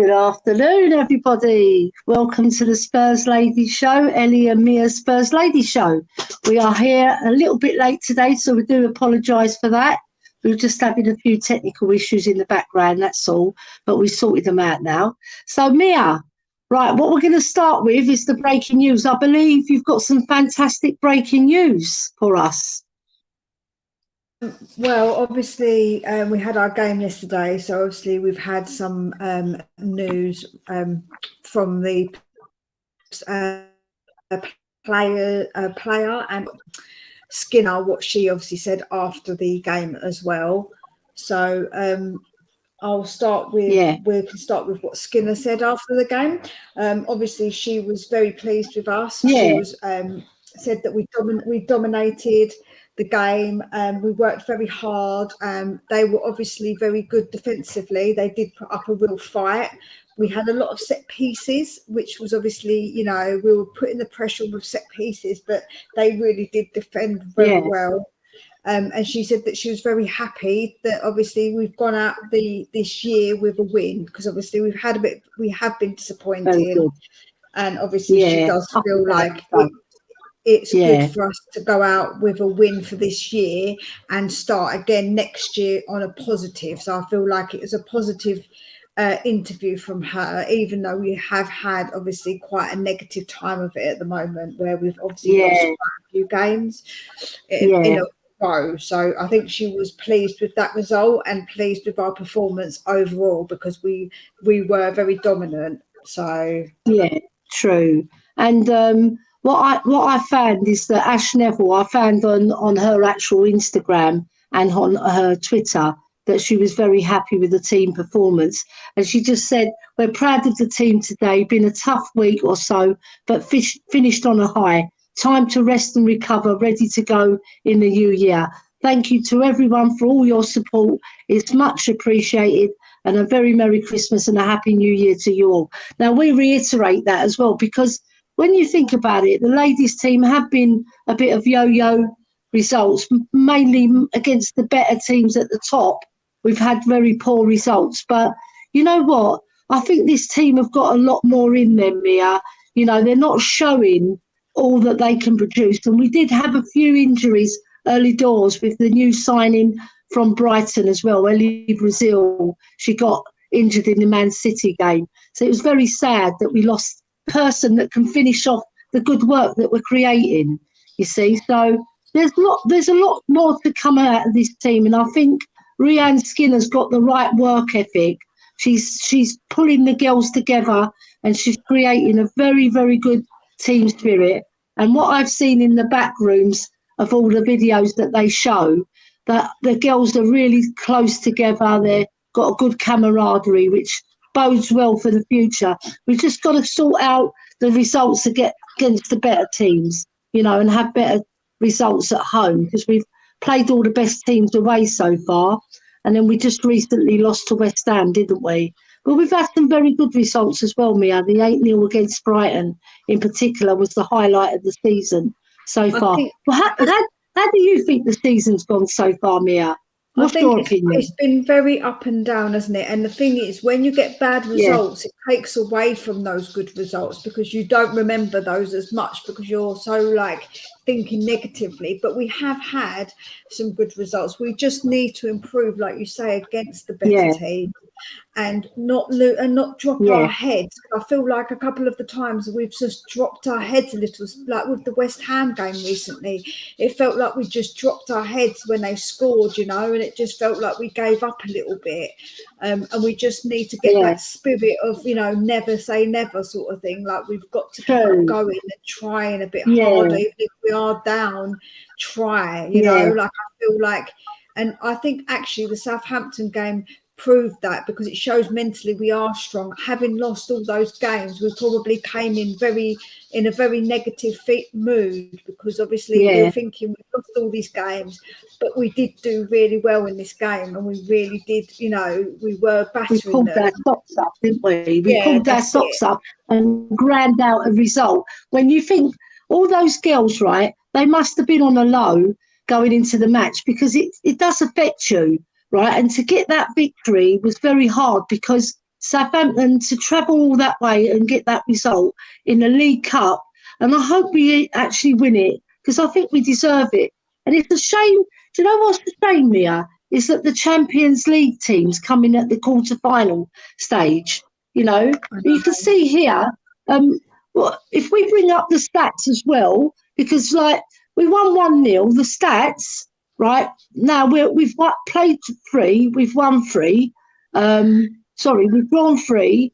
Good afternoon, everybody. Welcome to the Spurs Ladies Show, Elly and Mia's Spurs Ladies Show. We are here a little bit late today, so we do apologise for that. We were just having a few technical issues in the background, that's all, but we sorted them out now. So, Mia, right, what we're going to start with is the breaking news. I believe you've got some fantastic breaking news for us. Well, obviously, we had our game yesterday, so obviously we've had some news from the player and Skinner, what she obviously said after the game as well. So I'll start with we can start with what Skinner said after the game. Obviously, she was very pleased with us. She was said that we dominated the game. We worked very hard. They were obviously very good defensively. They did put up a real fight. We had a lot of set pieces, which was obviously, you know, we were putting the pressure with set pieces, but they really did defend very well. And she said that she was very happy that obviously we've gone out this year with a win, because obviously we have been disappointed, and obviously she does feel like it's good for us to go out with a win for this year and start again next year on a positive. So I feel like it was a positive interview from her, even though we have had obviously quite a negative time of it at the moment, where we've obviously lost quite a few games in a row. So I think she was pleased with that result and pleased with our performance overall, because we were very dominant. So true. And what I found is that Ash Neville, I found on her actual Instagram and on her Twitter, that she was very happy with the team performance. And she just said, we're proud of the team today. Been a tough week or so, but finished on a high. Time to rest and recover, ready to go in the new year. Thank you to everyone for all your support. It's much appreciated. And a very Merry Christmas and a Happy New Year to you all. Now, we reiterate that as well, because when you think about it, the ladies team have been a bit of yo-yo results, mainly against the better teams at the top. We've had very poor results. But you know what? I think this team have got a lot more in them, Mia. You know, they're not showing all that they can produce. And we did have a few injuries early doors with the new signing from Brighton as well, Elly Brazil. She got injured in the Man City game. So it was very sad that we lost a person that can finish off the good work that we're creating, you see. So there's a lot more to come out of this team. And I think Rianne Skinner's got the right work ethic. She's pulling the girls together and she's creating a very, very good team spirit. And what I've seen in the back rooms of all the videos that they show, that the girls are really close together. They've got a good camaraderie, which bodes well for the future. We've just got to sort out the results against the better teams, you know, and have better results at home, because we've played all the best teams away so far. And then we just recently lost to West Ham, didn't we? But we've had some very good results as well, Mia. The 8-0 against Brighton in particular was the highlight of the season so far. Well, how do you think the season's gone so far, Mia? What's your opinion? It's been very up and down, hasn't it? And the thing is, when you get bad results, it takes away from those good results, because you don't remember those as much, because you're so like thinking negatively. But we have had some good results. We just need to improve, like you say, against the better team. And not drop our heads. I feel like a couple of the times we've just dropped our heads a little, like with the West Ham game recently. It felt like we just dropped our heads when they scored, you know, and it just felt like we gave up a little bit. And we just need to get that spirit of, you know, never say never sort of thing. Like we've got to keep going and trying a bit harder, even if we are down, try, you know, like I feel like, and I think actually the Southampton game proved that, because it shows mentally we are strong. Having lost all those games, we probably came in a very negative mood, because obviously we were thinking we lost all these games, but we did do really well in this game, and we really did, you know, we were battering them. We pulled our socks up, didn't we? We pulled our socks up and ground out a result. When you think all those girls, right, they must have been on a low going into the match, because it does affect you. Right, and to get that victory was very hard, because Southampton to travel all that way and get that result in the League Cup. And I hope we actually win it, because I think we deserve it. And it's a shame. Do you know what's the shame, Mia? Is that the Champions League teams come in at the quarter-final stage, you know. You can see here, well, if we bring up the stats as well, because, like, we won 1-0, the stats, right, now we've played 3, we've won 3. We've drawn 3.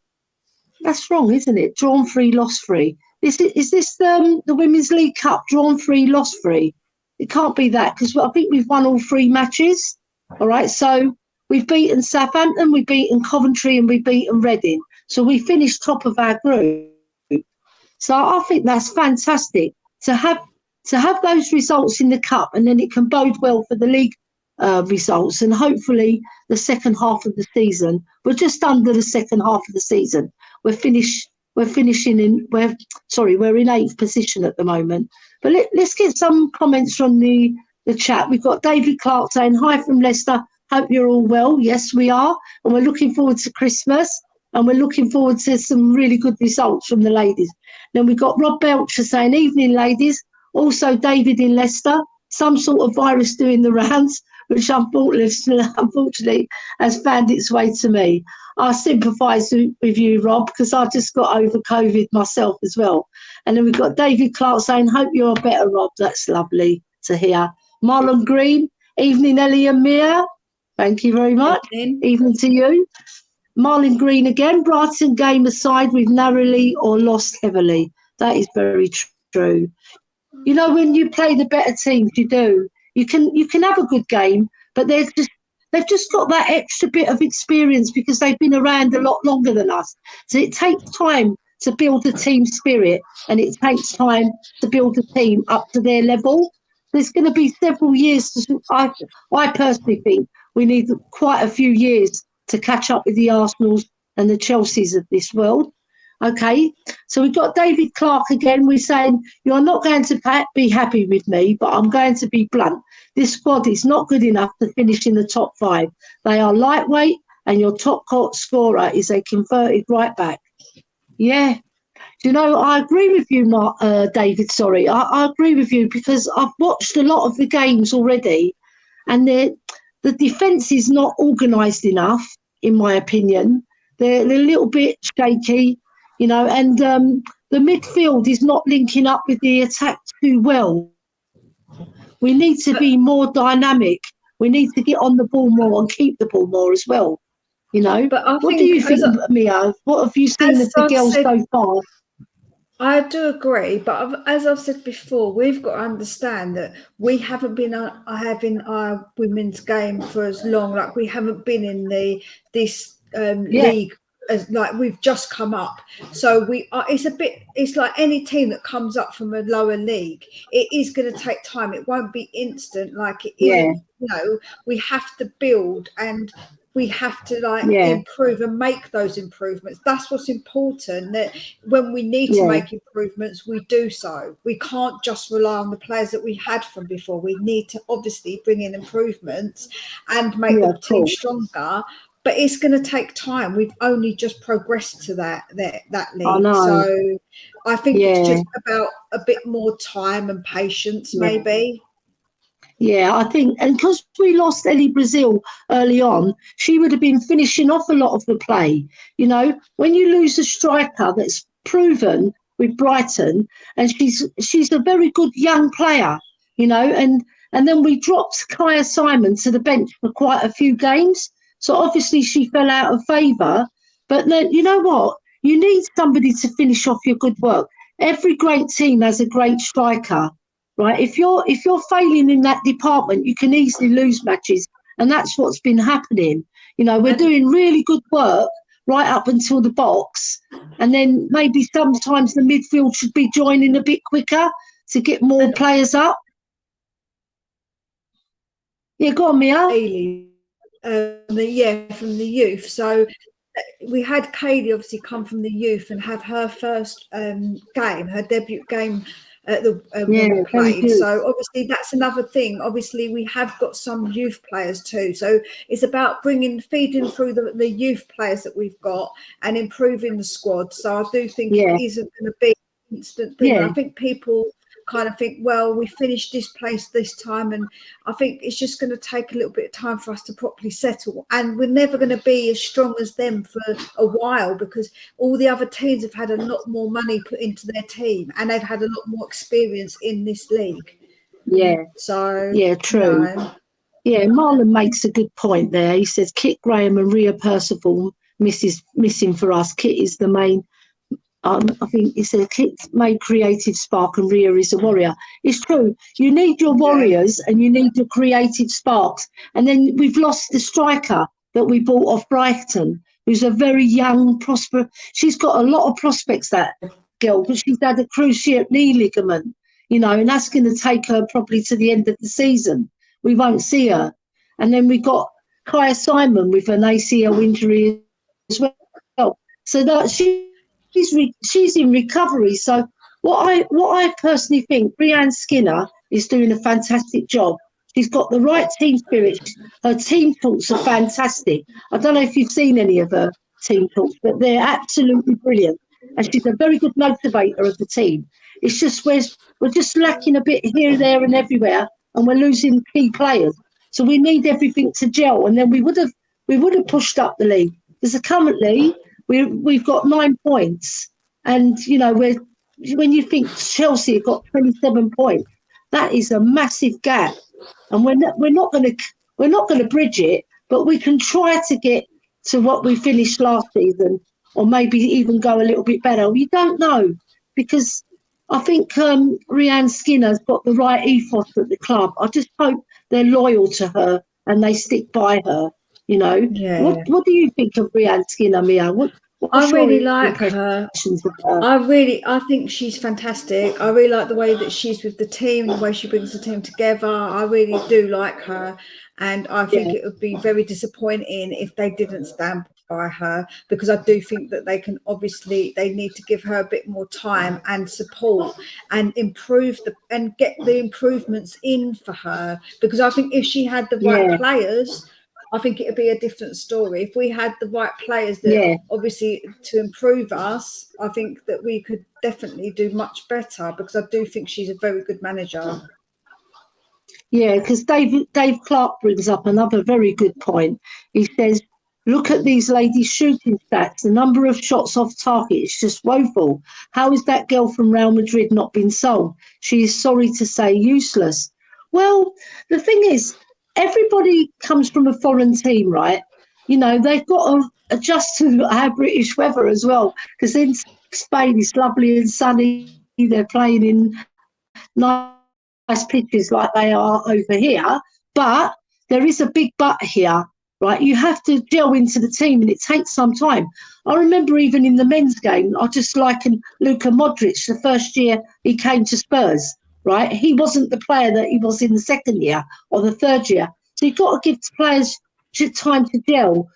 That's wrong, isn't it? Drawn 3, lost 3. Is this the Women's League Cup? Drawn 3, lost 3. It can't be that, because I think we've won all 3 matches. All right, so we've beaten Southampton, we've beaten Coventry, and we've beaten Reading. So we finished top of our group. So I think that's fantastic to have those results in the cup, and then it can bode well for the league results, and hopefully the second half of the season. We're just under the second half of the season. We're in 8th position at the moment. But let's get some comments from the chat. We've got David Clark saying, hi from Leicester. Hope you're all well. Yes, we are. And we're looking forward to Christmas. And we're looking forward to some really good results from the ladies. Then we've got Rob Belcher saying, evening, ladies. Also, David in Leicester. Some sort of virus doing the rounds, which unfortunately has found its way to me. I sympathise with you, Rob, because I just got over COVID myself as well. And then we've got David Clark saying, hope you're better, Rob. That's lovely to hear. Marlon Green, evening, Elly and Mia. Thank you very much. Evening to you. Marlon Green again, Brighton game aside, we've narrowly or lost heavily. That is very true. You know, when you play the better teams, you do. You can have a good game, but they've just got that extra bit of experience because they've been around a lot longer than us. So it takes time to build a team spirit, and it takes time to build a team up to their level. There's going to be several years. I personally think we need quite a few years to catch up with the Arsenals and the Chelseas of this world. Okay, so we've got David Clark again. We're saying, you're not going to be happy with me, but I'm going to be blunt. This squad is not good enough to finish in the top 5. They are lightweight, and your top scorer is a converted right back. Yeah. You know, I agree with you, David. Sorry, I agree with you, because I've watched a lot of the games already, and the defence is not organised enough, in my opinion. They're a little bit shaky, you know, and the midfield is not linking up with the attack too well. We need to be more dynamic. We need to get on the ball more and keep the ball more as well, you know. But what do you think, Mia? What have you seen of the girls so far? I do agree, but as I've said before, we've got to understand that we haven't been having our women's game for as long. Like, we haven't been in this league as, like, we've just come up. So it's like any team that comes up from a lower league. It is going to take time. It won't be instant like it isn't. You know, we have to build, and we have to improve and make those improvements. That's what's important, that when we need to make improvements, we do so. We can't just rely on the players that we had from before. We need to obviously bring in improvements and make the team stronger. But it's going to take time. We've only just progressed to that league. So I think it's just about a bit more time and patience, maybe. Yeah, I think, and because we lost Elly Brazil early on, she would have been finishing off a lot of the play. You know, when you lose a striker that's proven with Brighton, and she's a very good young player, you know, and then we dropped Kaya Simon to the bench for quite a few games. So obviously she fell out of favour. But then, you know what? You need somebody to finish off your good work. Every great team has a great striker. Right, if you're failing in that department, you can easily lose matches, and that's what's been happening. You know, we're doing really good work right up until the box, and then maybe sometimes the midfield should be joining a bit quicker to get more players up. Yeah, go on, Mia. From the youth. So we had Kaylee obviously come from the youth and have her first game, her debut game. when we played. So obviously that's another thing. Obviously we have got some youth players too. So it's about feeding through the youth players that we've got and improving the squad. So I do think it isn't going to be an instant thing. I think people kind of think, well, we finished this place this time, and I think it's just going to take a little bit of time for us to properly settle, and we're never going to be as strong as them for a while, because all the other teams have had a lot more money put into their team and they've had a lot more experience in this league. So true. Marlon makes a good point there. He says Kit Graham and Rhea Percival missing for us. Kit is the main I think it's a Kit's main creative spark, and Rhea is a warrior. It's true. You need your warriors and you need your creative sparks. And then we've lost the striker that we bought off Brighton, who's a very young, prosperous. She's got a lot of prospects, that girl, but she's had a cruciate knee ligament, and that's going to take her probably to the end of the season. We won't see her. And then we got Kaya Simon with an ACL injury as well. So that she's in recovery. So what I personally think, Breanne Skinner is doing a fantastic job. She's got the right team spirit. Her team talks are fantastic. I don't know if you've seen any of her team talks, but they're absolutely brilliant. And she's a very good motivator of the team. It's just we're just lacking a bit here, there, and everywhere, and we're losing key players. So we need everything to gel, and then we would have pushed up the league. Because currently we've got 9 points, and when you think Chelsea have got 27 points, that is a massive gap, and we're not going to bridge it, but we can try to get to what we finished last season, or maybe even go a little bit better. We don't know, because I think Breanne Skinner's got the right ethos at the club. I just hope they're loyal to her and they stick by her. What do you think of Breanne Skinner, Mia? I really like her. I think she's fantastic. I really like the way that she's with the team, the way she brings the team together. I really do like her, and I think it would be very disappointing if they didn't stand by her, because I do think that they need to give her a bit more time and support and improve and get the improvements in for her, because I think if she had the right players, I think it would be a different story. If we had the right players that obviously to improve us, I think that we could definitely do much better, because I do think she's a very good manager. Yeah, because Dave Clark brings up another very good point. He says, look at these ladies' shooting stats. The number of shots off target is just woeful. How is that girl from Real Madrid not been sold? She is, sorry to say, useless. Well, the thing is, everybody comes from a foreign team, right? They've got to adjust to our British weather as well, because in Spain it's lovely and sunny. They're playing in nice pitches like they are over here. But there is a big but here, right? You have to gel into the team, and it takes some time. I remember even in the men's game, I just likened Luka Modric the first year he came to Spurs. Right, he wasn't the player that he was in the second year or the third year. So you've got to give players time to gel.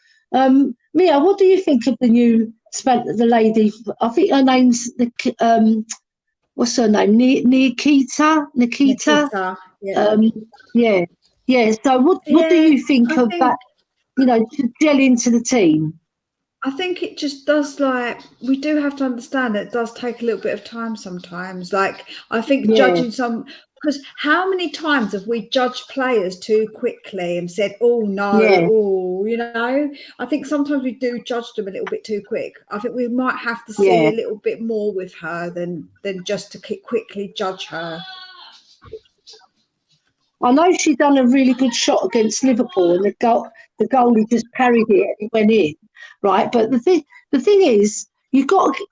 Mia, what do you think of the lady? I think her name's what's her name? Nikita. Yeah. So what do you think of that? To gel into the team. I think it just does, we do have to understand that it does take a little bit of time sometimes. I think judging because how many times have we judged players too quickly and said, oh no, I think sometimes we do judge them a little bit too quick. I think we might have to see a little bit more with her than just to quickly judge her. I know she done a really good shot against Liverpool, and the goalie just parried it and it went in, right? But the thing is,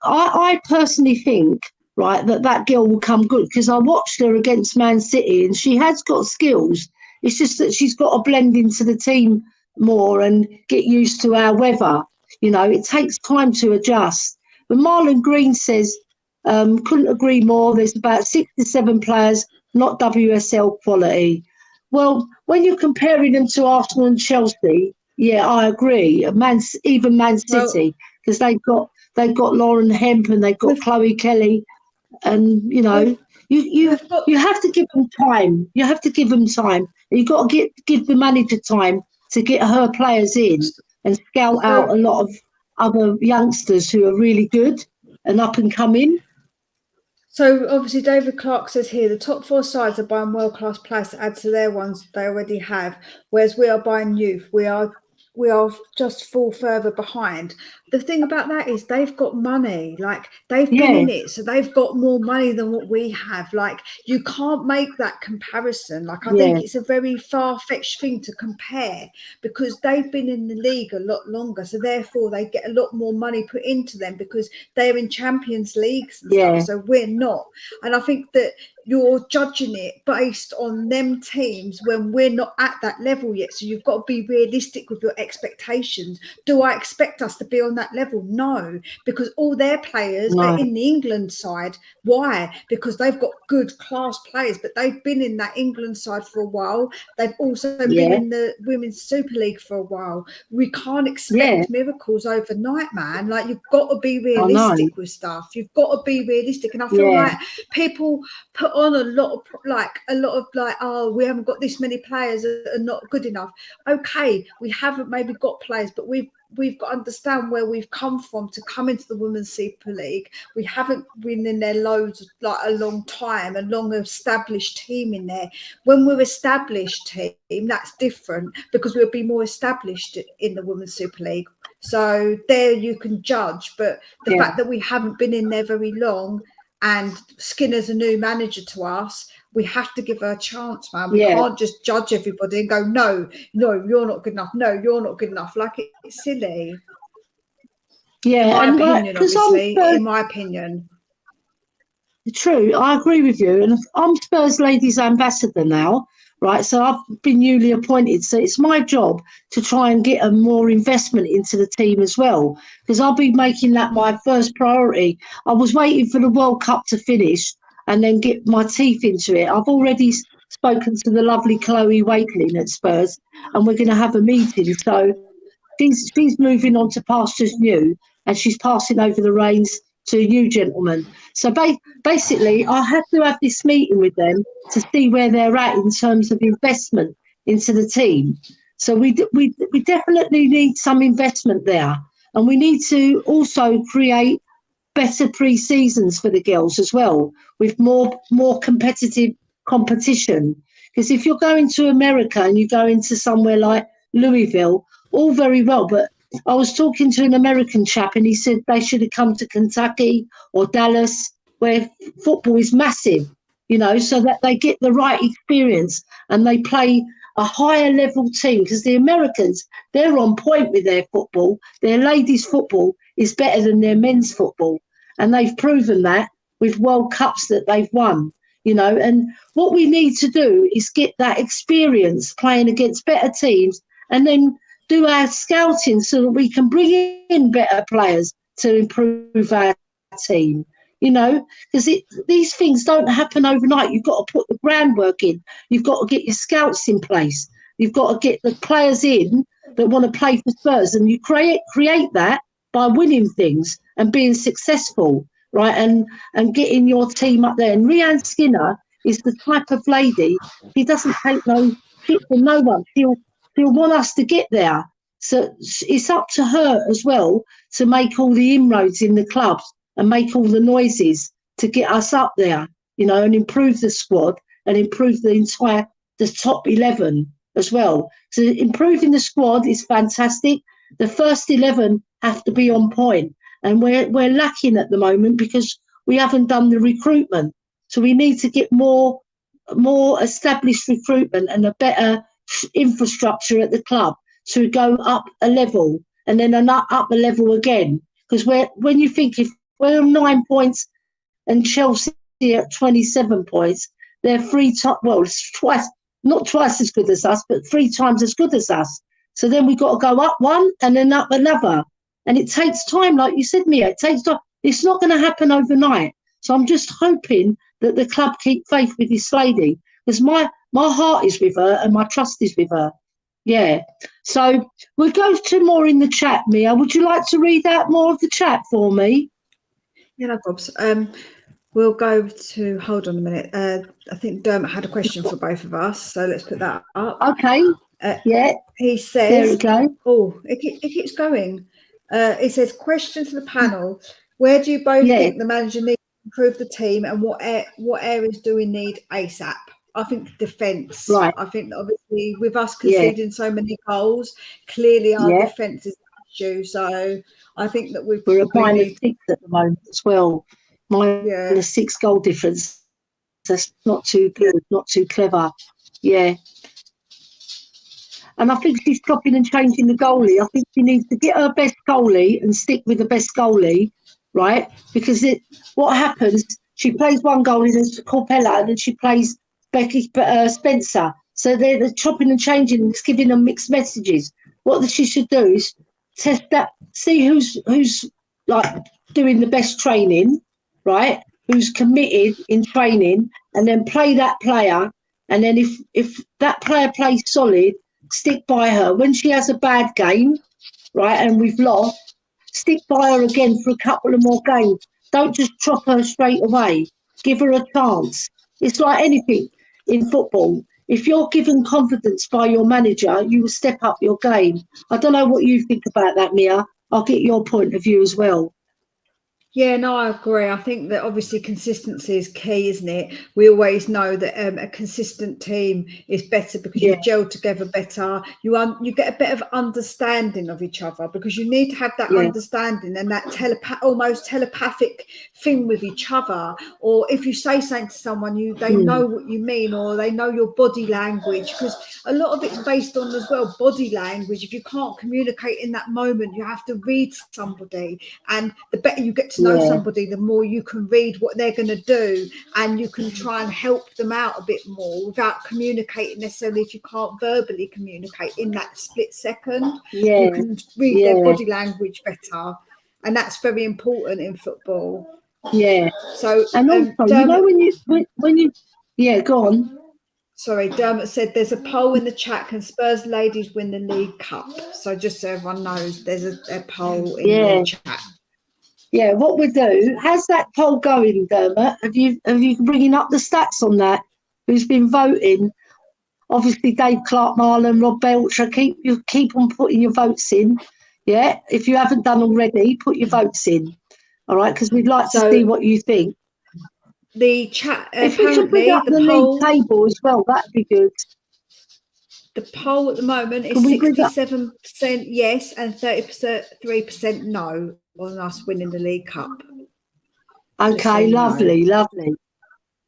I personally think, right, that girl will come good, because I watched her against Man City and she has got skills. It's just that she's got to blend into the team more and get used to our weather. It takes time to adjust. But Marlon Green says, couldn't agree more. There's about 6 to 7 players not WSL quality. Well, when you're comparing them to Arsenal and Chelsea, I agree. Even Man City, because they've got Lauren Hemp and they've got Chloe Kelly, and You have to give them time. You have to give them time. You've got to give the manager time to get her players in and scout out a lot of other youngsters who are really good and up and coming. So obviously David Clark says here, the top 4 sides are buying world-class players to add to their ones they already have, whereas we are buying youth. We are just fall further behind. The thing about that is they've got money, like they've been in it, so they've got more money than what we have. Like you can't make that comparison. Like I think it's a very far-fetched thing to compare because they've been in the league a lot longer, so therefore they get a lot more money put into them because they're in Champions Leagues and stuff, so we're not. And I think that you're judging it based on them teams when we're not at that level yet. So you've got to be realistic with your expectations. Do I expect us to be on that level? No, because all their players are in the England side. Why? Because they've got good class players, but they've been in that England side for a while. They've also been in the Women's Super League for a while. We can't expect miracles overnight, man. Like you've got to be realistic with stuff. You've got to be realistic. And I feel like people put on a lot of oh, we haven't got this many players are not good enough. Okay, we haven't maybe got players, but we've got to understand where we've come from to come into the Women's Super League. We haven't been in there loads, like a long time, a long established team in there. When we're established team, that's different because we'll be more established in the Women's Super League. So there you can judge, but the fact that we haven't been in there very long and Skinner's a new manager to us, we have to give her a chance, man. We can't just judge everybody and go, no, you're not good enough. No, you're not good enough. Like it's silly. Yeah, in my opinion, obviously. In my opinion. True, I agree with you. And I'm Spurs Ladies Ambassador now, right? So I've been newly appointed. So it's my job to try and get a more investment into the team as well, because I'll be making that my first priority. I was waiting for the World Cup to finish and then get my teeth into it. I've already spoken to the lovely Chloe Wakeling at Spurs, and we're going to have a meeting. So she's moving on to pastures new, and she's passing over the reins to a new gentleman. So basically, I have to have this meeting with them to see where they're at in terms of investment into the team. So we definitely need some investment there, and we need to also create better pre-seasons for the girls as well, with more competitive competition. Because if you're going to America and you go into somewhere like Louisville, all very well, but I was talking to an American chap and he said they should have come to Kentucky or Dallas, where football is massive, so that they get the right experience and they play a higher level team, because the Americans, they're on point with their football. Their ladies' football is better than their men's football. And they've proven that with World Cups that they've won, and what we need to do is get that experience playing against better teams and then do our scouting so that we can bring in better players to improve our team, because these things don't happen overnight. You've got to put the groundwork in. You've got to get your scouts in place. You've got to get the players in that want to play for Spurs, and you create that by winning things and being successful, right, and getting your team up there. And Rhiannon Skinner is the type of lady, she doesn't take no shit from no one. She'll want us to get there. So it's up to her as well to make all the inroads in the clubs and make all the noises to get us up there, and improve the squad and improve the top 11 as well. So improving the squad is fantastic. The first 11 have to be on point, and we're lacking at the moment because we haven't done the recruitment. So we need to get more established recruitment and a better infrastructure at the club to go up a level and then up a level again. Because when you think if we're on 9 points and Chelsea at 27 points, they're not twice as good as us, but 3 times as good as us. So then we've got to go up one and then up another. And it takes time, like you said, Mia, it takes time. It's not going to happen overnight. So I'm just hoping that the club keep faith with this lady, because my heart is with her and my trust is with her. Yeah. So we'll go to more in the chat, Mia. Would you like to read out more of the chat for me? Yeah, no probs. We'll go to, hold on a minute. I think Dermot had a question for both of us, so let's put that up. Okay. Yeah. He says, there we go. Oh, it keeps going. It says, question to the panel. Where do you both think the manager needs to improve the team, and what areas do we need ASAP? I think defence. Right. I think obviously with us conceding so many goals, clearly our defence is an issue. So I think that we're at -6 at the moment as well. -6 goal difference. That's not too good, not too clever. Yeah. And I think she's chopping and changing the goalie. I think she needs to get her best goalie and stick with the best goalie, right? Because what happens, she plays one goalie, then Corpella, and then she plays Becky Spencer. So they're chopping and changing, and it's giving them mixed messages. What she should do is test that, see who's like doing the best training, right? Who's committed in training, and then play that player. And then if that player plays solid, stick by her. When she has a bad game, right, and we've lost, stick by her again for a couple of more games. Don't just chop her straight away. Give her a chance. It's like anything in football. If you're given confidence by your manager, you will step up your game. I don't know what you think about that, Mia. I'll get your point of view as well. Yeah, no, I agree. I think that obviously consistency is key, isn't it? We always know that a consistent team is better because you gel together better. You get a bit of understanding of each other because you need to have that understanding and that almost telepathic thing with each other. Or if you say something to someone, they know what you mean, or they know your body language, because a lot of it's based on as well body language. If you can't communicate in that moment, you have to read somebody, and the better you get to know somebody, the more you can read what they're going to do, and you can try and help them out a bit more without communicating necessarily. If you can't verbally communicate in that split second, you can read their body language better, and that's very important in football. So and also, Dermot, when you go on. Sorry, Dermot said there's a poll in the chat. Can Spurs ladies win the League Cup? So just so everyone knows, there's a poll in the chat. Yeah, what we do, how's that poll going, Dermot? Have you bringing up the stats on that? Who's been voting? Obviously, Dave Clark, Marlon, Rob Belcher. Keep on putting your votes in. Yeah, if you haven't done already, put your votes in. All right, because we'd like to see what you think. The chat. If we could bring up the league table as well, that'd be good. The poll at the moment is 67% yes and 33% no on us winning the League Cup. Okay, lovely.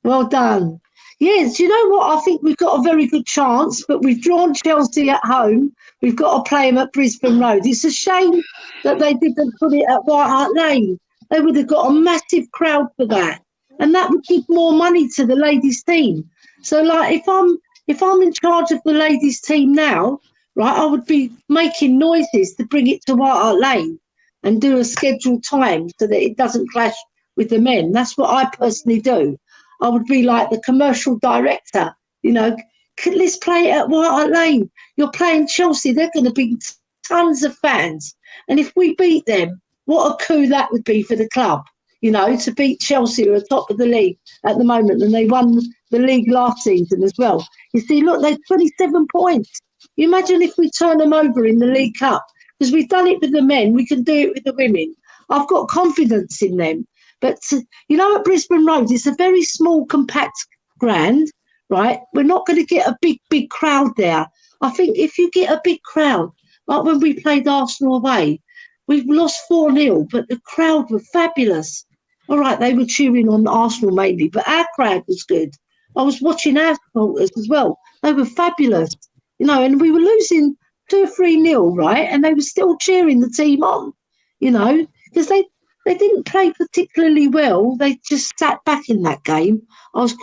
Well done. Yes, you know what? I think we've got a very good chance, but we've drawn Chelsea at home. We've got to play them at Brisbane Road. It's a shame that they didn't put it at White Hart Lane. They would have got a massive crowd for that, and that would give more money to the ladies' team. So, like, if I'm in charge of the ladies' team now, right, I would be making noises to bring it to White Hart Lane and do a scheduled time so that it doesn't clash with the men. That's what I personally do. I would be like the commercial director, let's play it at White Hart Lane. You're playing Chelsea. They're going to be tons of fans. And if we beat them, what a coup that would be for the club, to beat Chelsea, who are top of the league at the moment. And they won the league last season as well. You see, look, they're 27 points. You imagine if we turn them over in the League Cup, because we've done it with the men, we can do it with the women. I've got confidence in them. But, at Brisbane Road, it's a very small, compact ground, right? We're not going to get a big crowd there. I think if you get a big crowd, like when we played Arsenal away, we've lost 4-0, but the crowd were fabulous. All right, they were cheering on Arsenal mainly, but our crowd was good. I was watching our supporters as well. They were fabulous, and we were losing 2 or 3-0, right? And they were still cheering the team on, because they didn't play particularly well. They just sat back in that game. I was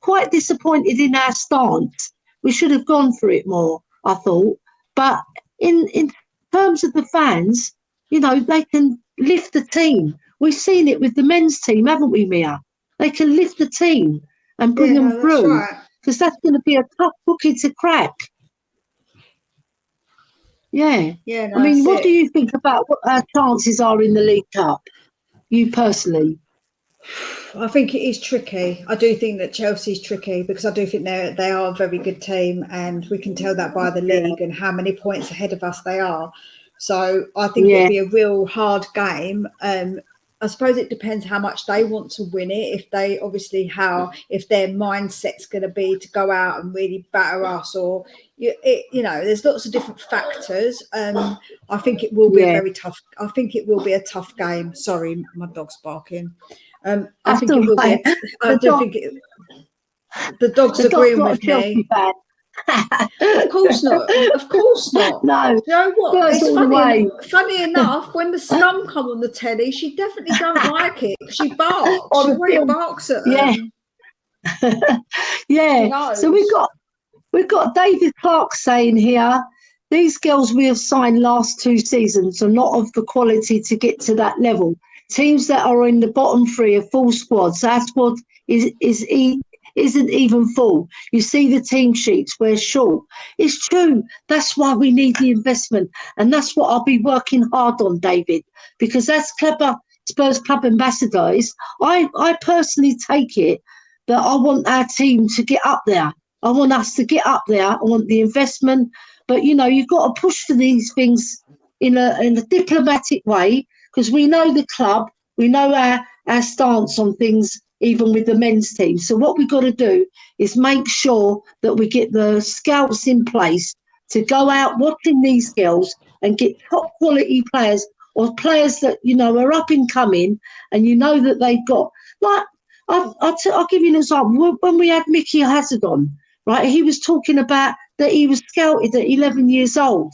quite disappointed in our stance. We should have gone for it more, I thought. But in terms of the fans, they can lift the team. We've seen it with the men's team, haven't we, Mia? They can lift the team and bring them through. Because that's going to be a tough cookie to crack. Yeah. No, I mean, what do you think about what our chances are in the League Cup? You personally? I think it is tricky. I do think that Chelsea's tricky because I do think they are a very good team, and we can tell that by the league and how many points ahead of us they are. So I think it'll be a real hard game. I suppose it depends how much they want to win it. If they if their mindset's going to be to go out and really batter us, or there's lots of different factors. I think it will be a very tough. I think it will be a tough game. Sorry, my dog's barking. I think it will be. The dog's agreeing with me. Of course not. Of course not. No. You know what? It's funny enough, when the scum come on the telly, she definitely don't like it. She barks. She really barks at them. Yeah. So we've got David Clark saying here, these girls we have signed last 2 seasons are not of the quality to get to that level. Teams that are in the bottom 3 are full squads. Our squad isn't even full. You see the team sheets, we're short. It's true. That's why we need the investment. And that's what I'll be working hard on, David, because as Spurs Club ambassador is, I personally take it that I want our team to get up there. I want us to get up there. I want the investment. But, you've got to push for these things in a diplomatic way, because we know the club, we know our stance on things, even with the men's team. So what we've got to do is make sure that we get the scouts in place to go out watching these girls and get top quality players, or players that, are up and coming, and that they've got, like, I'll give you an example. When we had Mickey Hazard on, right, he was talking about that he was scouted at 11 years old,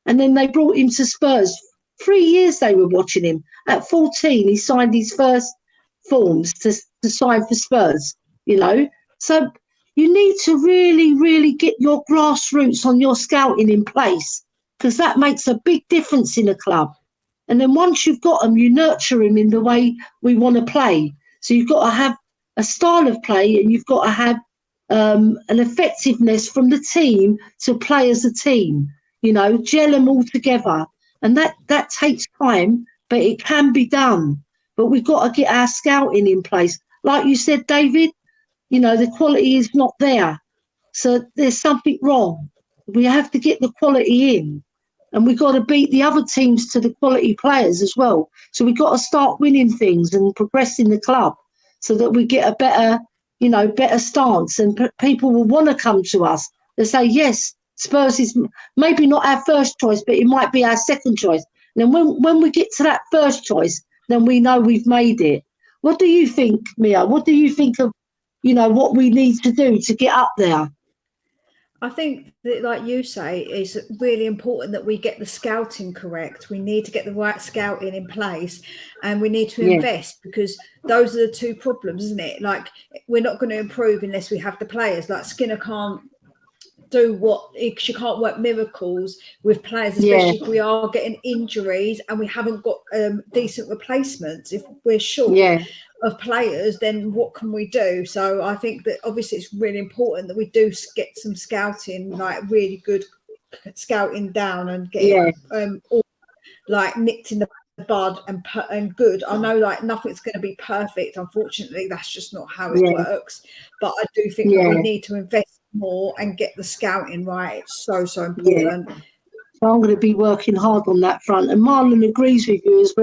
and then they brought him to Spurs. 3 years they were watching him. At 14, he signed his first forms to sign for Spurs, So you need to really, really get your grassroots on your scouting in place, because that makes a big difference in a club. And then once you've got them, you nurture them in the way we want to play. So you've got to have a style of play, and you've got to have an effectiveness from the team to play as a team, gel them all together. And that takes time, but it can be done. But we've got to get our scouting in place. Like you said, David, the quality is not there. So there's something wrong. We have to get the quality in. And we've got to beat the other teams to the quality players as well. So we've got to start winning things and progressing the club so that we get a better stance. And people will want to come to us. They say, yes, Spurs is maybe not our first choice, but it might be our second choice. And then when we get to that first choice, then we know we've made it. What do you think, Mia? What do you think of, what we need to do to get up there? I think that, like you say, it's really important that we get the scouting correct. We need to get the right scouting in place, and we need to invest, because those are the 2 problems, isn't it? Like, we're not going to improve unless we have the players. Like, Skinner can't she can't work miracles with players, especially if we are getting injuries and we haven't got decent replacements. If we're short of players, then what can we do? So I think that obviously it's really important that we do get some scouting, like really good scouting down, and get all like nicked in the bud and good. I know like nothing's going to be perfect, unfortunately. That's just not how it works. But I do think that we need to invest more and get the scouting right. It's so important. So I'm going to be working hard on that front. And Marlon agrees with you as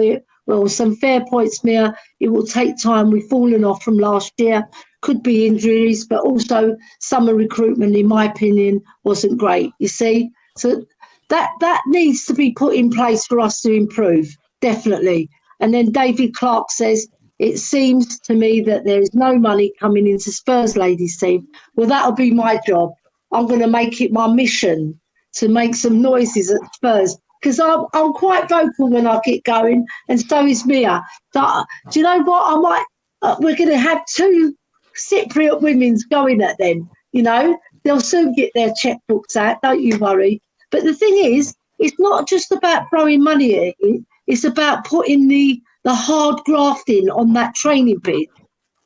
well. Some fair points, Mia. It will take time. We've fallen off from last year. Could be injuries, but also summer recruitment, in my opinion, wasn't great. You see, so that needs to be put in place for us to improve, definitely. And then David Clark says, it seems to me that there is no money coming into Spurs ladies team. Well, that'll be my job. I'm going to make it my mission to make some noises at Spurs, because I'm quite vocal when I get going, and so is Mia. So, do you know what? We're going to have 2 Cypriot women's going at them. They'll soon get their checkbooks out. Don't you worry. But the thing is, it's not just about throwing money at it. It's about putting the hard grafting on that training pitch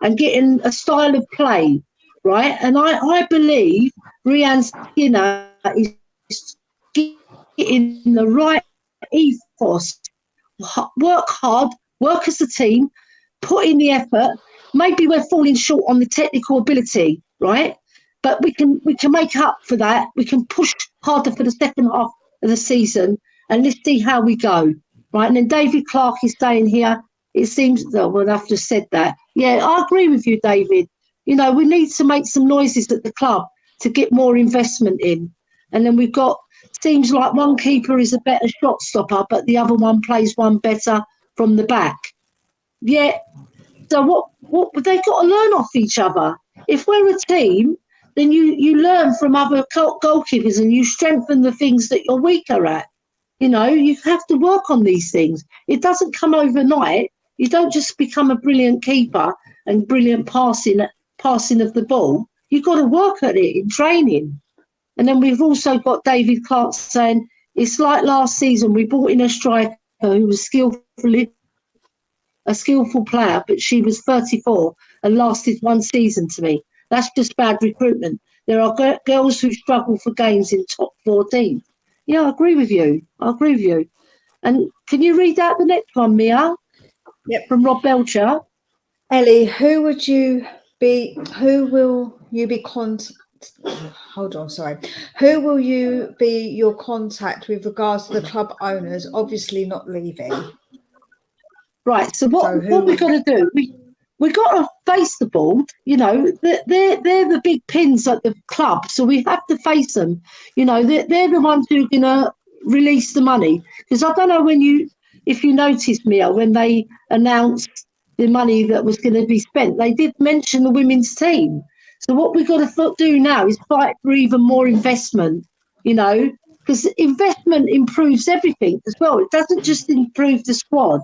and getting a style of play, right? And I believe Rianne Skinner is getting the right ethos. Work hard, work as a team, put in the effort, maybe we're falling short on the technical ability, right? But we can make up for that. We can push harder for the second half of the season, and let's see how we go, right? And then David Clark is saying here, it seems, well, I've just said that. Yeah, I agree with you, David. You know, we need to make some noises at the club to get more investment in. And then we've got, seems like one keeper is a better shot stopper, but the other one plays one better from the back. Yeah. So what they've got to learn off each other. If we're a team, then you learn from other goalkeepers and you strengthen the things that you're weaker at. You know, you have to work on these things. It doesn't come overnight. You don't just become a brilliant keeper and brilliant passing of the ball. You've got to work at it in training. And then we've also got David Clark saying, it's like last season, we brought in a striker who was a skillful player, but she was 34 and lasted one season to me. That's just bad recruitment. There are girls who struggle for games in top 14. Yeah, I agree with you. And can you read out the next one, Mia? Yep. From Rob Belcher. Elly, who will you be your contact with regards to the club owners obviously not leaving? Right, so what we've got to do, we got to face the board. You know, they're the big pins at the club, so we have to face them. You know, they're the ones who are going to release the money. Because I don't know if you noticed, Mia, when they announced the money that was going to be spent, they did mention the women's team. So what we've got to do now is fight for even more investment, you know, because investment improves everything as well. It doesn't just improve the squad.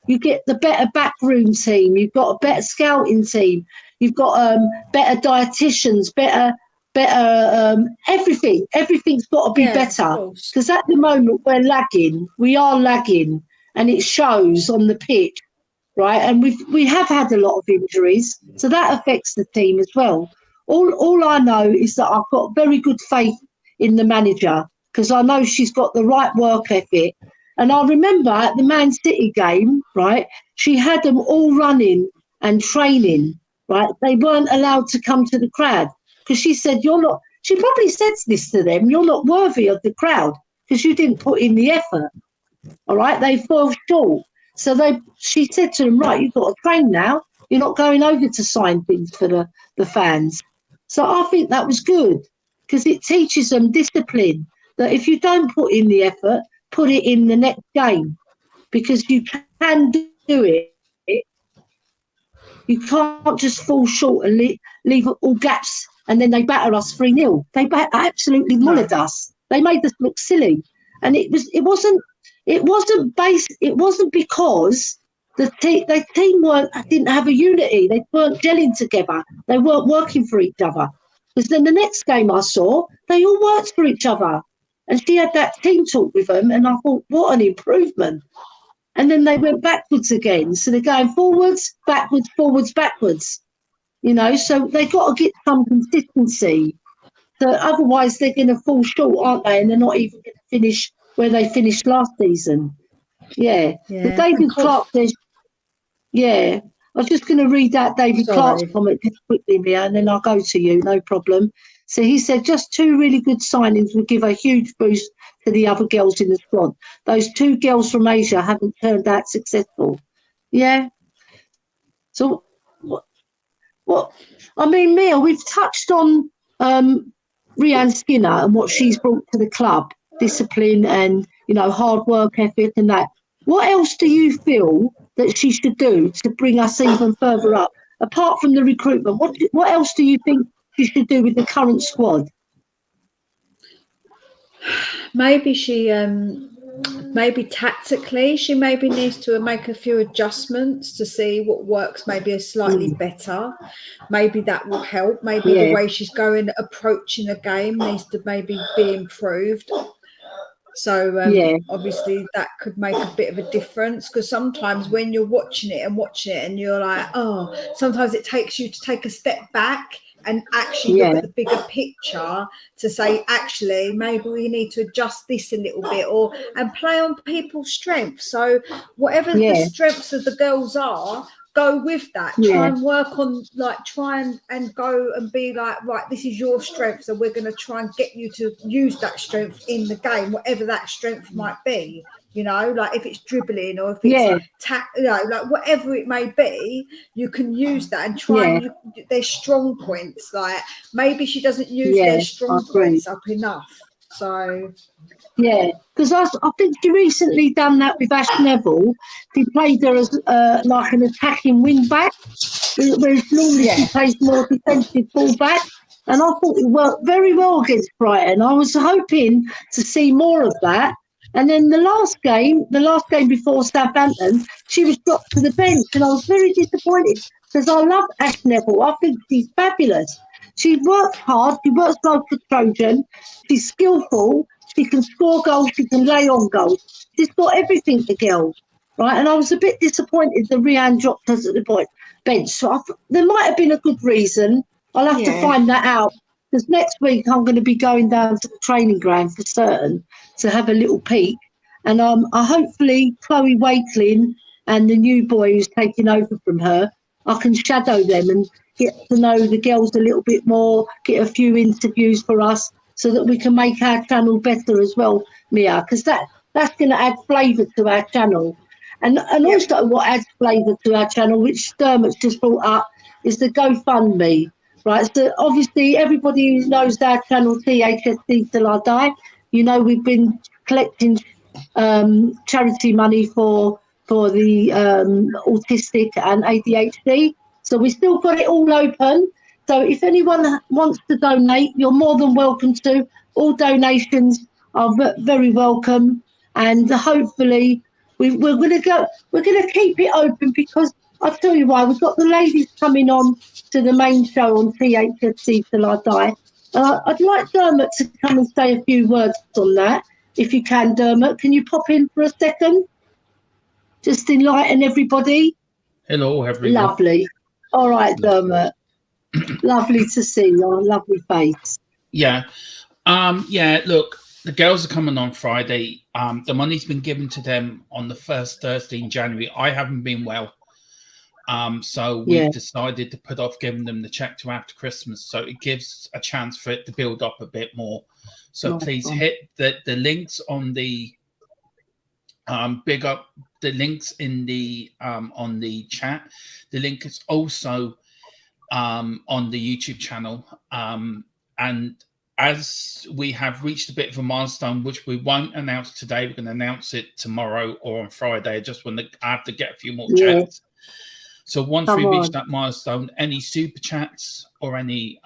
You get the better backroom team. You've got a better scouting team. You've got better dietitians, better everything. Everything's got to be better. Because at the moment we're lagging. We are lagging, and it shows on the pitch, right? And we have had a lot of injuries, so that affects the team as well. All I know is that I've got very good faith in the manager because I know she's got the right work ethic. And I remember at the Man City game, right, she had them all running and training, right? They weren't allowed to come to the crowd because she said, she probably said this to them, you're not worthy of the crowd because you didn't put in the effort, all right? They fell short. So she said to them, right, you've got to train now. You're not going over to sign things for the fans. So I think that was good because it teaches them discipline, that if you don't put in the effort, put it in the next game because you can do it. You can't just fall short and leave all gaps and then they batter us 3-0. They absolutely mullered us. They made us look silly. And it wasn't because the team didn't have a unity. They weren't gelling together. They weren't working for each other. Because then the next game I saw, they all worked for each other. And she had that team talk with them, and I thought, what an improvement. And then they went backwards again. So they're going forwards, backwards. You know, so they got to get some consistency. So otherwise they're going to fall short, aren't they? And they're not even going to finish where they finished last season. Yeah. But David Clark says, I was just going to read out David Clark's comment just quickly, Mia, and then I'll go to you, no problem. So he said, just 2 really good signings would give a huge boost to the other girls in the squad. Those 2 girls from Asia haven't turned out successful. Yeah. So, what? I mean, Mia, we've touched on Rianne Skinner and what she's brought to the club, discipline and, you know, hard work ethic and that. What else do you feel that she should do to bring us even further up? Apart from the recruitment, what else do you think she should do with the current squad? Maybe she, maybe tactically, she maybe needs to make a few adjustments to see what works maybe slightly better. Maybe that will help. Maybe the way she's approaching a game needs to maybe be improved. So obviously that could make a bit of a difference because sometimes when you're watching it and you're like, oh, sometimes it takes you to take a step back and actually look at the bigger picture to say, actually, maybe we need to adjust this a little bit and play on people's strengths. So whatever the strengths of the girls are, go with that. Yeah. Try and work on, like, try and go and be like, right, this is your strength, so we're going to try and get you to use that strength in the game, whatever that strength might be. You know, like if it's dribbling or if it's you know, like whatever it may be, you can use that and try and their strong points. Like maybe she doesn't use their strong points up enough. So yeah, because I think she recently done that with Ash Neville. She played her as like an attacking wing back, whereas normally she plays more defensive full back. And I thought it worked very well against Brighton. I was hoping to see more of that. And then the last game before Southampton, she was dropped to the bench, and I was very disappointed because I love Ash Neville. I think she's fabulous. She works hard. She works hard for Trojan. She's skillful. She can score goals. She can lay on goals. She's got everything, the girl, right? And I was a bit disappointed that Rianne dropped us at the bench. So there might have been a good reason. I'll have to find that out. Because next week I'm going to be going down to the training ground for certain to have a little peek. And hopefully Chloe Wakelin and the new boy who's taking over from her, I can shadow them and get to know the girls a little bit more, get a few interviews for us so that we can make our channel better as well, Mia, because that's going to add flavour to our channel. And also what adds flavour to our channel, which Dermot's just brought up, is the GoFundMe. Right, so obviously everybody who knows our channel, THFC Till I Die, you know we've been collecting charity money for the autistic and ADHD. So we still got it all open. So if anyone wants to donate, you're more than welcome to. All donations are very welcome, and hopefully we're going to keep it open because I'll tell you why. We've got the ladies coming on to the main show on THFC Till I Die. I'd like Dermot to come and say a few words on that, if you can, Dermot. Can you pop in for a second? Just enlighten everybody. Hello, everyone. Lovely. All right, Dermot. Lovely to see your lovely face. Yeah. Look, the girls are coming on Friday. The money's been given to them on the first Thursday in January. I haven't been well. So we've decided to put off giving them the check to after Christmas. So it gives a chance for it to build up a bit more. So please hit the links on the big up the links in the on the chat. The link is also on the YouTube channel. And as we have reached a bit of a milestone, which we won't announce today, we're going to announce it tomorrow or on Friday. I have to get a few more chats. So once we reach that milestone, any super chats or any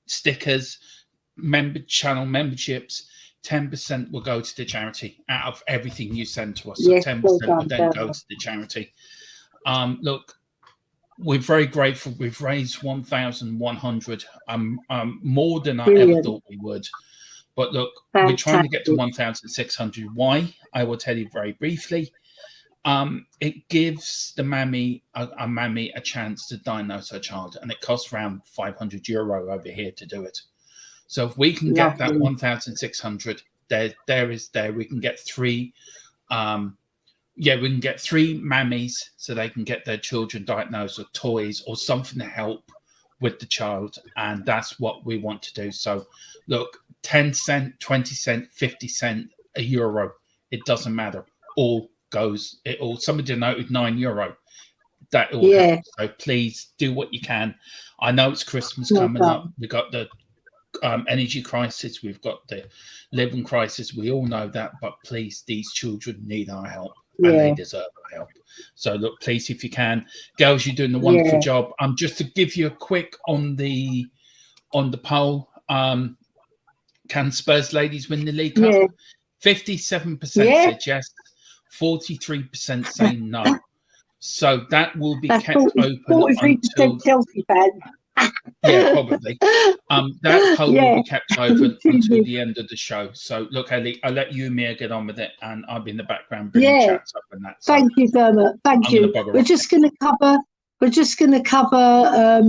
stickers, channel memberships, 10% will go to the charity out of everything you send to us. So 10% will then go to the charity. Look, we're very grateful. We've raised 1,100, more than I ever thought we would. But look, we're trying to get to 1,600. Why? I will tell you very briefly. It gives the mammy a chance to diagnose her child, and it costs around €500 over here to do it. So if we can get that 1,600, we can get three. We can get three mammies so they can get their children diagnosed with toys or something to help with the child, and that's what we want to do. So look, 10 cent, 20 cent, 50 cent, €1, it doesn't matter. Somebody noted €9. That all helps. So please do what you can. I know it's Christmas coming up. We've got the energy crisis. We've got the living crisis. We all know that, but please, these children need our help. And they deserve our help. So look, please, if you can, girls, you're doing a wonderful job. Just to give you a quick on the poll, can Spurs ladies win the League Cup? 57% said yes, 43% saying no. So that will be kept open 43% Chelsea fans. Yeah, probably. That poll will be kept open until the end of the show. So, look, Elly, I'll let you and Mia get on with it, and I'll be in the background bringing chats up and that. So thank you, Dermot. Thank you. We're just going to cover a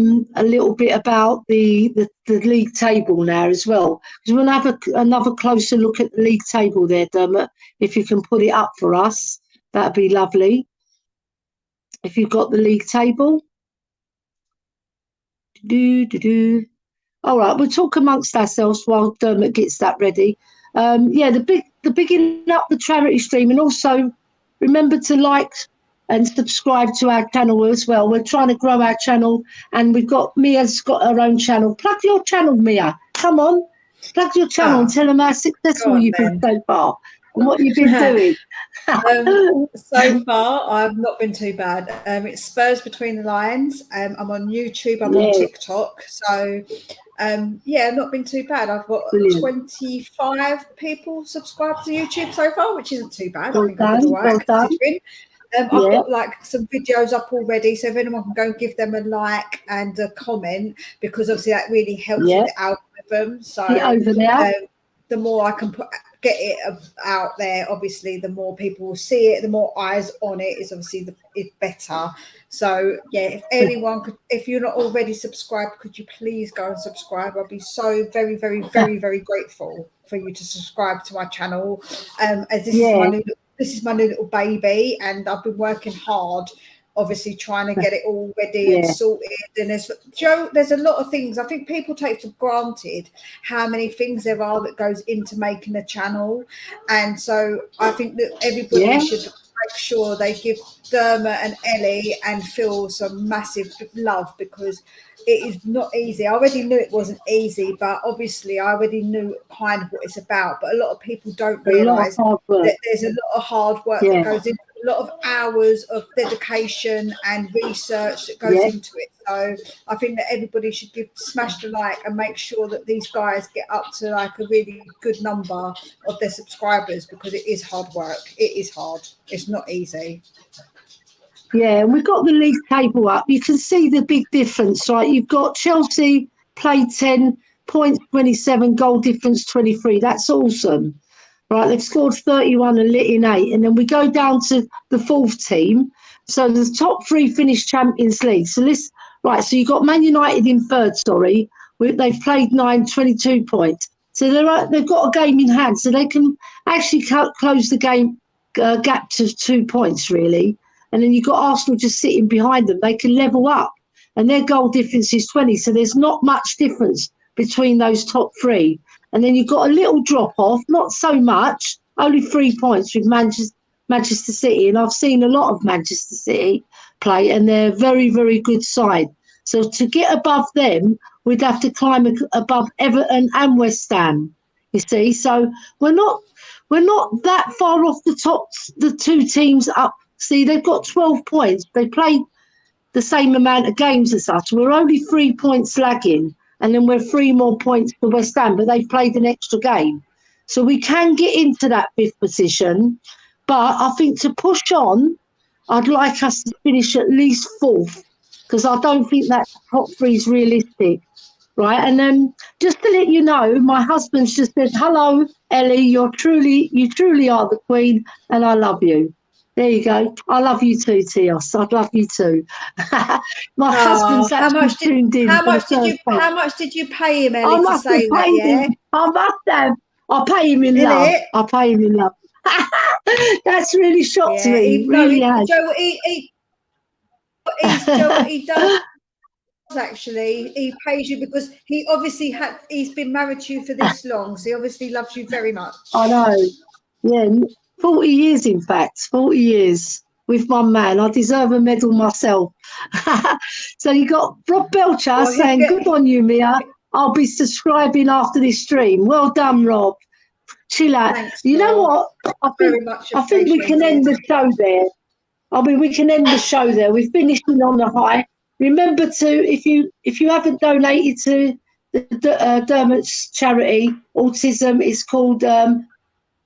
little bit about the league table now as well, because we'll have another closer look at the league table there, Dermot, if you can put it up for us. that'd be lovely. If you've got the league table. All right, we'll talk amongst ourselves while Dermot gets that ready. The bigging up the charity stream, and also remember to like and subscribe to our channel as well. We're trying to grow our channel, and Mia's got her own channel. Plug your channel, Mia. Come on, plug your channel and tell them how successful you've been so far and what you've been doing. So far, I've not been too bad. It's Spurs Between the Lines. I'm on YouTube. I'm on TikTok. So, not been too bad. I've got 25 people subscribed to YouTube so far, which isn't too bad. I think I've been all right considering. I've got like some videos up already, so if anyone can go give them a like and a comment, because obviously that really helps with the algorithm. So the more I can get it out there, obviously the more people will see it, the more eyes on it is obviously it's better. So if anyone could, if you're not already subscribed, could you please go and subscribe? I'll be so very, very, very, very grateful for you to subscribe to my channel. As this is my new little baby, and I've been working hard, obviously trying to get it all ready and sorted. And there's a lot of things. I think people take for granted how many things there are that goes into making a channel. And so I think that everybody should make sure they give Dermot and Elly and Phil some massive love, because it is not easy. I already knew it wasn't easy, but obviously I already knew kind of what it's about. But a lot of people don't realise that there's a lot of hard work that goes into it, a lot of hours of dedication and research that goes into it. So I think that everybody should smash the like and make sure that these guys get up to like a really good number of their subscribers, because it is hard work. It is hard. It's not easy. Yeah, and we've got the league table up. You can see the big difference, right? You've got Chelsea played 10, points 27, goal difference 23. That's awesome, right? They've scored 31 and let in 8. And then we go down to the fourth team. So the top 3 finished Champions League. So so you've got Man United in third, They've played 9, 22 points. So they've got a game in hand. So they can actually close the game gap to 2 points, really. And then you've got Arsenal just sitting behind them. They can level up, and their goal difference is 20. So there's not much difference between those top 3. And then you've got a little drop off, not so much, only 3 points with Manchester City. And I've seen a lot of Manchester City play, and they're a very, very good side. So to get above them, we'd have to climb above Everton and West Ham, you see. So we're not that far off the 2 teams up. See, they've got 12 points. They played the same amount of games as us. We're only 3 points lagging, and then we're 3 more points to West Ham, but they've played an extra game. So we can get into that 5th position. But I think to push on, I'd like us to finish at least 4th, because I don't think that top 3 is realistic, right? And then just to let you know, my husband's just said, "Hello, Elly, you truly are the queen, and I love you." There you go. I love you too, Tios. I'd love you too. My husband's actually tuned in. How much did you pay him, Elly, to say that? I must have. I pay him in love. I pay him in love. That's really shocked me. Really has. He does. Actually, he pays you because he obviously he's been married to you for this long, so he obviously loves you very much. I know. Yeah. 40 years, in fact, 40 years with one man. I deserve a medal myself. So you got Rob Belcher saying, "Good on you, Mia. I'll be subscribing after this stream." Well done, Rob. Chill out. Thanks, you know what? I think we can end the show there. We can end the show there. We're finishing on the high. Remember if you haven't donated to the Dermot's charity, autism, it's called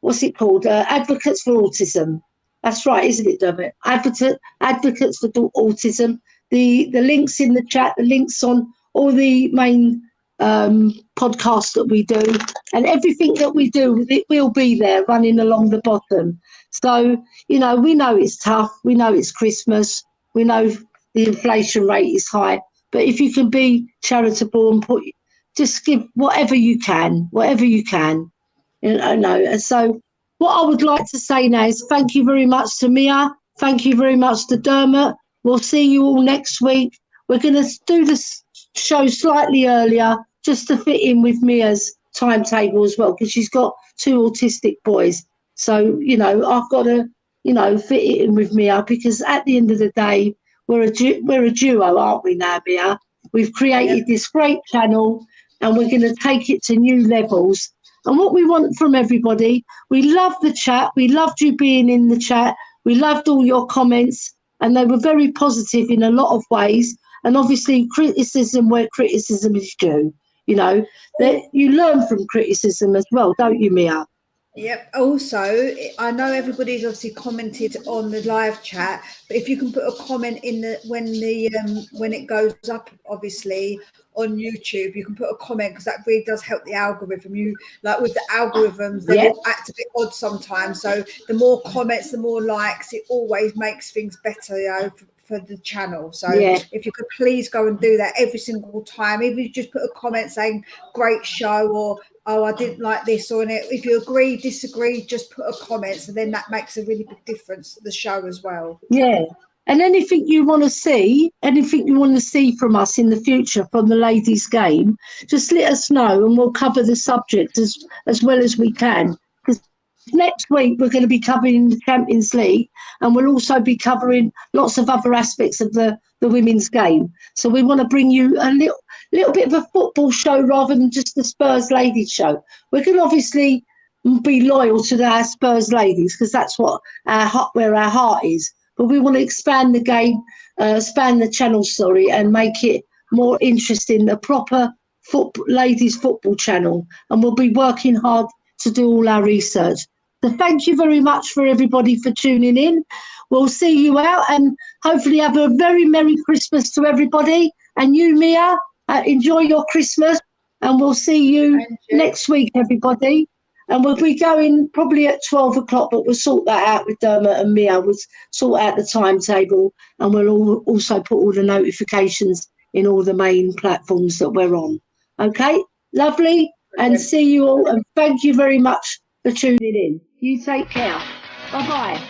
what's it called? Advocates for Autism. That's right, isn't it, Dermot? Advocates for Autism. The links in the chat, the links on all the main podcasts that we do, and everything that we do, it will be there running along the bottom. So, we know it's tough. We know it's Christmas. We know the inflation rate is high. But if you can be charitable and just give whatever you can. And so what I would like to say now is thank you very much to Mia. Thank you very much to Dermot. We'll see you all next week. We're going to do this show slightly earlier just to fit in with Mia's timetable as well, because she's got 2 autistic boys. So, you know, I've got to, you know, fit it in with Mia, because at the end of the day, we're a duo, aren't we now, Mia? We've created this great channel and we're going to take it to new levels. And what we want from everybody, we love the chat. We loved you being in the chat. We loved all your comments, and they were very positive in a lot of ways. And obviously criticism where criticism is due. You know, that you learn from criticism as well, don't you, Mia? Yep. Also, I know everybody's obviously commented on the live chat, but if you can put a comment in the when it goes up, obviously on YouTube, you can put a comment, because that really does help the algorithm. You like with the algorithms, they will act a bit odd sometimes. So the more comments, the more likes, it always makes things better, you know, for the channel. So if you could please go and do that every single time, even if you just put a comment saying great show, or oh, I didn't like this, or if you agree, disagree, just put a comment. So then that makes a really big difference to the show as well. Yeah. And anything you want to see from us in the future from the ladies' game, just let us know and we'll cover the subject as well as we can. Because next week we're going to be covering the Champions League, and we'll also be covering lots of other aspects of the women's game. So we want to bring you a little bit of a football show rather than just the Spurs ladies show. We can obviously be loyal to our Spurs ladies, because that's what where our heart is. But we want to expand the game, expand the channel, and make it more interesting, a proper ladies football channel. And we'll be working hard to do all our research. So thank you very much for everybody for tuning in. We'll see you out, and hopefully have a very Merry Christmas to everybody. And you, Mia, enjoy your Christmas, and we'll see you next week, everybody. And we'll be going probably at 12 o'clock, but we'll sort that out with Dermot and Mia. We'll sort out the timetable, and we'll also put all the notifications in all the main platforms that we're on. Okay, lovely. And see you all. And thank you very much for tuning in. You take care. Bye-bye.